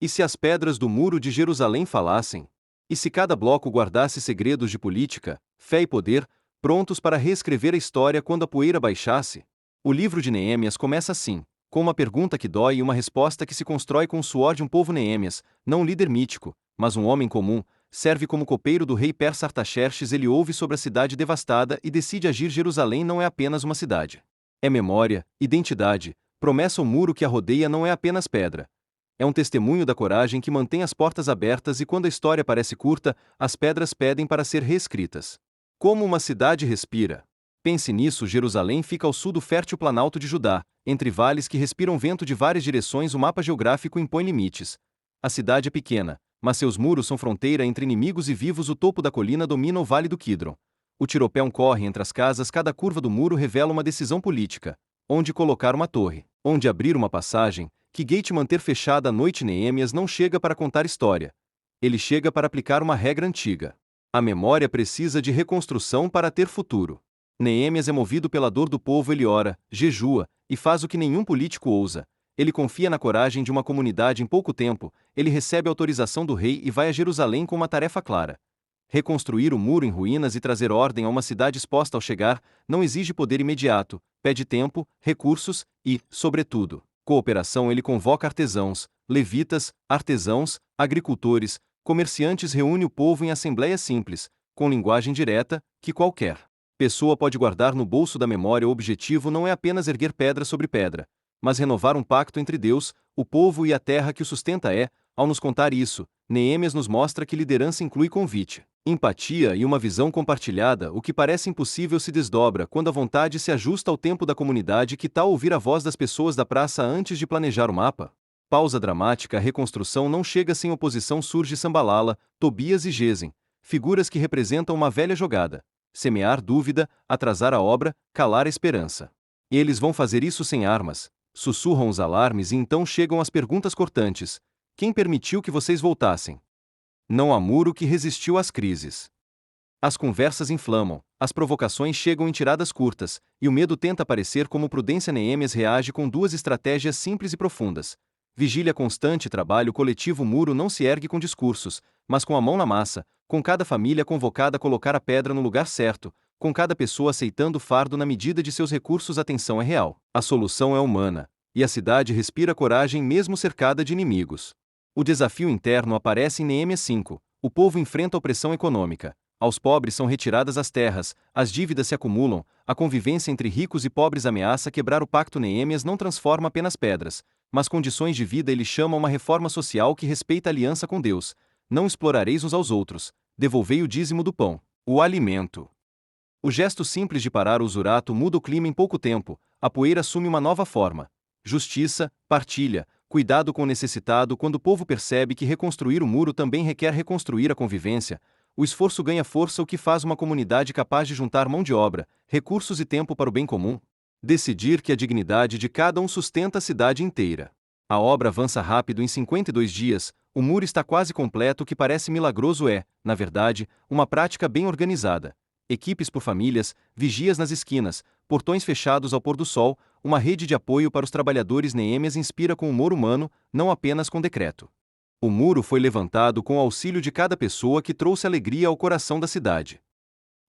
E se as pedras do muro de Jerusalém falassem? E se cada bloco guardasse segredos de política, fé e poder, prontos para reescrever a história quando a poeira baixasse? O livro de Neemias começa assim, com uma pergunta que dói e uma resposta que se constrói com o suor de um povo. Neemias, não um líder mítico, mas um homem comum, serve como copeiro do rei persa Artaxerxes. Ele ouve sobre a cidade devastada e decide agir. Jerusalém não é apenas uma cidade. É memória, identidade, promessa. O muro que a rodeia não é apenas pedra. É um testemunho da coragem que mantém as portas abertas, e quando a história parece curta, as pedras pedem para ser reescritas. Como uma cidade respira. Pense nisso. Jerusalém fica ao sul do fértil planalto de Judá, entre vales que respiram vento de várias direções. O mapa geográfico impõe limites. A cidade é pequena, mas seus muros são fronteira entre inimigos e vivos. O topo da colina domina o vale do Quidron. O Tiropéon corre entre as casas. Cada curva do muro revela uma decisão política. Onde colocar uma torre, onde abrir uma passagem, que gate manter fechada à noite. Neemias não chega para contar história. Ele chega para aplicar uma regra antiga. A memória precisa de reconstrução para ter futuro. Neemias é movido pela dor do povo. Ele ora, jejua, e faz o que nenhum político ousa. Ele confia na coragem de uma comunidade. Em pouco tempo, ele recebe autorização do rei e vai a Jerusalém com uma tarefa clara. Reconstruir o muro em ruínas e trazer ordem a uma cidade exposta. Ao chegar, não exige poder imediato, pede tempo, recursos e, sobretudo, cooperação. Ele convoca artesãos, levitas, artesãos, agricultores, comerciantes. Reúne o povo em assembleia simples, com linguagem direta, que qualquer pessoa pode guardar no bolso da memória. O objetivo não é apenas erguer pedra sobre pedra, mas renovar um pacto entre Deus, o povo e a terra que o sustenta. Ao nos contar isso, Neemias nos mostra que liderança inclui convite, empatia e uma visão compartilhada. O que parece impossível se desdobra quando a vontade se ajusta ao tempo da comunidade. Que tal ouvir a voz das pessoas da praça antes de planejar o mapa? Pausa dramática. A reconstrução não chega sem oposição. Surge Sambalala, Tobias e Gesem, figuras que representam uma velha jogada: semear dúvida, atrasar a obra, calar a esperança. E eles vão fazer isso sem armas. Sussurram os alarmes e então chegam as perguntas cortantes: quem permitiu que vocês voltassem? Não há muro que resistiu às crises. As conversas inflamam, as provocações chegam em tiradas curtas, e o medo tenta aparecer como prudência. Neemias reage com duas estratégias simples e profundas: vigília constante e trabalho coletivo. O muro não se ergue com discursos, mas com a mão na massa, com cada família convocada a colocar a pedra no lugar certo, com cada pessoa aceitando o fardo na medida de seus recursos. A tensão é real, a solução é humana, e a cidade respira coragem mesmo cercada de inimigos. O desafio interno aparece em Neemias 5. O povo enfrenta opressão econômica. Aos pobres são retiradas as terras, as dívidas se acumulam, a convivência entre ricos e pobres ameaça quebrar o pacto. Neemias não transforma apenas pedras, mas condições de vida. Ele chama uma reforma social que respeita a aliança com Deus. Não explorareis uns aos outros, devolvei o dízimo do pão, o alimento. O gesto simples de parar o usurato muda o clima em pouco tempo. A poeira assume uma nova forma. Justiça, partilha, cuidado com o necessitado. Quando o povo percebe que reconstruir o muro também requer reconstruir a convivência, o esforço ganha força. O que faz uma comunidade capaz de juntar mão de obra, recursos e tempo para o bem comum? Decidir que a dignidade de cada um sustenta a cidade inteira. A obra avança rápido. Em 52 dias, o muro está quase completo. O que parece milagroso é, na verdade, uma prática bem organizada. Equipes por famílias, vigias nas esquinas, portões fechados ao pôr do sol, uma rede de apoio para os trabalhadores. Neemias inspira com humor humano, não apenas com decreto. O muro foi levantado com o auxílio de cada pessoa que trouxe alegria ao coração da cidade.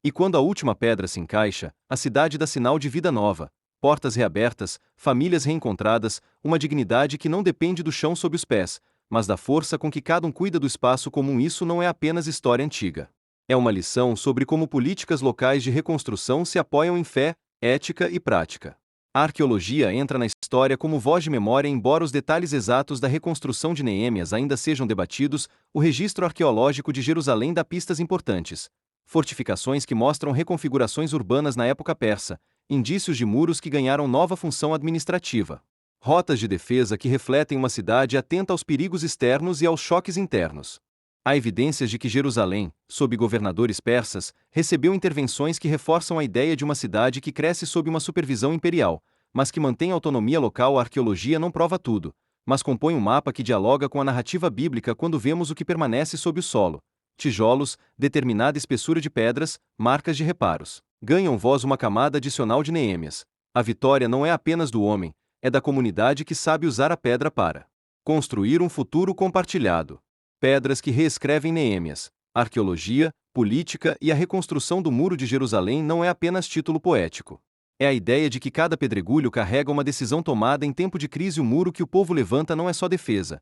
E quando a última pedra se encaixa, a cidade dá sinal de vida nova: portas reabertas, famílias reencontradas, uma dignidade que não depende do chão sob os pés, mas da força com que cada um cuida do espaço comum. Isso não é apenas história antiga. É uma lição sobre como políticas locais de reconstrução se apoiam em fé, ética e prática. A arqueologia entra na história como voz de memória. Embora os detalhes exatos da reconstrução de Neemias ainda sejam debatidos, o registro arqueológico de Jerusalém dá pistas importantes. Fortificações que mostram reconfigurações urbanas na época persa, indícios de muros que ganharam nova função administrativa. Rotas de defesa que refletem uma cidade atenta aos perigos externos e aos choques internos. Há evidências de que Jerusalém, sob governadores persas, recebeu intervenções que reforçam a ideia de uma cidade que cresce sob uma supervisão imperial, mas que mantém autonomia local. A arqueologia não prova tudo, mas compõe um mapa que dialoga com a narrativa bíblica. Quando vemos o que permanece sob o solo: tijolos, determinada espessura de pedras, marcas de reparos, ganham voz uma camada adicional de Neemias. A vitória não é apenas do homem, é da comunidade que sabe usar a pedra para Construir um futuro compartilhado. Pedras que reescrevem Neêmias. Arqueologia, política e a reconstrução do Muro de Jerusalém não é apenas título poético. É a ideia de que cada pedregulho carrega uma decisão tomada em tempo de crise. O muro que o povo levanta não é só defesa.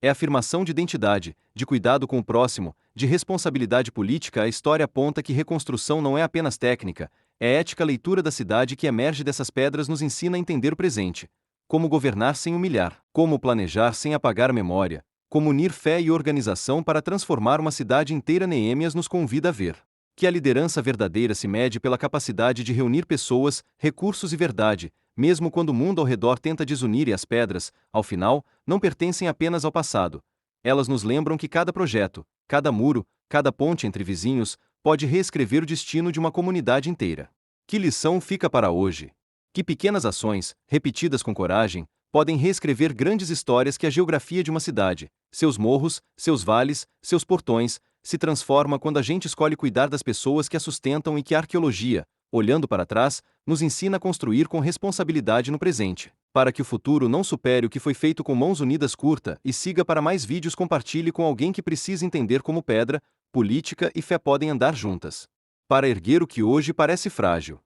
É afirmação de identidade, de cuidado com o próximo, de responsabilidade política. A história aponta que reconstrução não é apenas técnica, é ética. A leitura da cidade que emerge dessas pedras nos ensina a entender o presente. Como governar sem humilhar, como planejar sem apagar a memória, como unir fé e organização para transformar uma cidade inteira. Neêmias nos convida a ver que a liderança verdadeira se mede pela capacidade de reunir pessoas, recursos e verdade, mesmo quando o mundo ao redor tenta desunir. E as pedras, ao final, não pertencem apenas ao passado. Elas nos lembram que cada projeto, cada muro, cada ponte entre vizinhos, pode reescrever o destino de uma comunidade inteira. Que lição fica para hoje? Que pequenas ações, repetidas com coragem, podem reescrever grandes histórias. Que a geografia de uma cidade, seus morros, seus vales, seus portões, se transforma quando a gente escolhe cuidar das pessoas que a sustentam. E que a arqueologia, olhando para trás, nos ensina a construir com responsabilidade no presente, para que o futuro não supere o que foi feito com mãos unidas. Curta e siga para mais vídeos. Compartilhe com alguém que precisa entender como pedra, política e fé podem andar juntas para erguer o que hoje parece frágil.